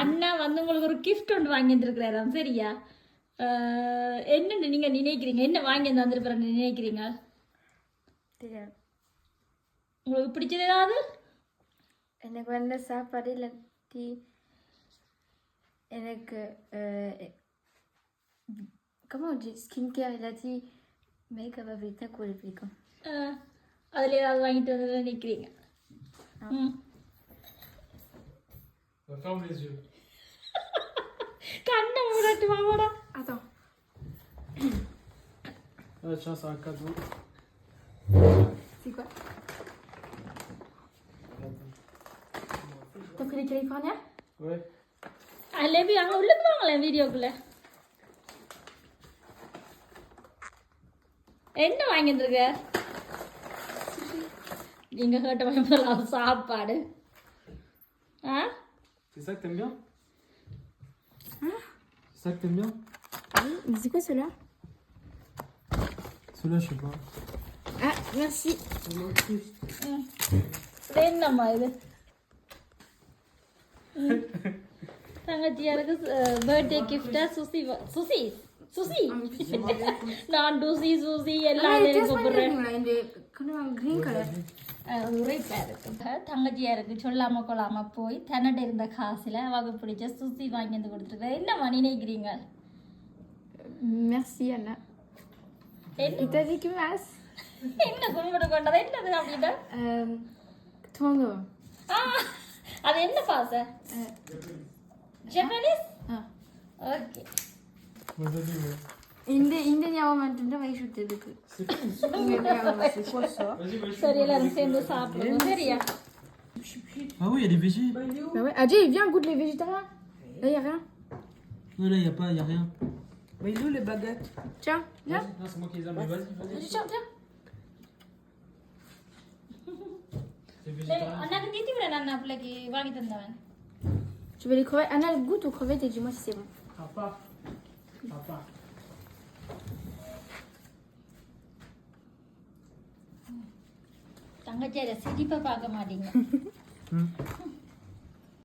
அண்ணா வந்து உங்களுக்கு ஒரு கிஃப்ட் ஒன்று வாங்கி வந்துருக்கிறாராம் சரியா என்னன்னு நீங்க நினைக்கிறீங்க என்ன வாங்கி வந்துருப்பாருன்னு நினைக்கிறீங்க தெரியாது உங்களுக்கு பிடிச்சது ஏதாவது எனக்கு வந்த சாப்பாடு இல்லாட்டி எனக்கு ஸ்கின் கேர் இல்லாட்டி மேக்கப் அப்படி தான் கூட பிடிக்கும் அதில் ஏதாவது வாங்கிட்டு வந்து நினைக்கிறீங்க கண்ணை மூடட்டு மாமாடா அதான் Tiens, c'est un cadeau. C'est quoi? T'as pris les Californiens? Ouais. அல்லேபி அங்கே உள்ளுக்கு வாங்களேன் வீடியோக்குள்ள என்ன வாங்கி வந்துருக்க நீங்க கேட்ட வாங்கலாம் சாப்பாடு ஆ C'est ça que t'aimes bien? Hein? C'est ça que t'aimes bien? Oui, mais c'est quoi ceux-là? Celui-là, je sais pas. Ah, merci. என்னம்மா இது தங்கச்சியாருக்கு பர்த்டே கிஃப்டா சுசி சுசி சுசி நான் டூசி சூசி எல்லாம் கூப்பிடுறேன் Green color. உரைப்பா இருக்கு தங்கச்சியாருக்கு சொல்லாம கொள்ளாம போய் தன்னட இருந்த காசுல அவங்க பிடிச்ச சுசி வாங்கி வந்து கொடுத்துருக்கேன் என்னம்மா நினைக்கிறீங்க Merci Anna. Et t'as dit que mas? என்ன கும்பிட்டு கொண்டது என்னது அப்படின்னா Tongo. அது என்ன பாச ஜப்பனீஸ் ஓகே இந்த ஞாபகம் மட்டும் வயசு விட்டதுக்கு சரி எல்லாரும் சேர்ந்து சாப்பிடுவோம் சரியா Ah oui, il y a des végés. Bah ouais. Adjé, viens, goûte les végétariens. Là, y a rien. Non, là, il y a rien. Mais il est où les baguettes? Tiens, viens. Non, c'est moi qui les ai. Mais vas-y. Vas-y, tiens, viens. C'est végétarien. அண்ணாக்கு தீத்தி விட நான் பிள்ளைக்கு வாங்கி தந்தவன் Tu veux les crevettes? Anna, goûte aux crevettes et dis-moi si c'est bon. Papa. Papa. தங்கச்சியார சிரிப்பை பார்க்க மாட்டீங்க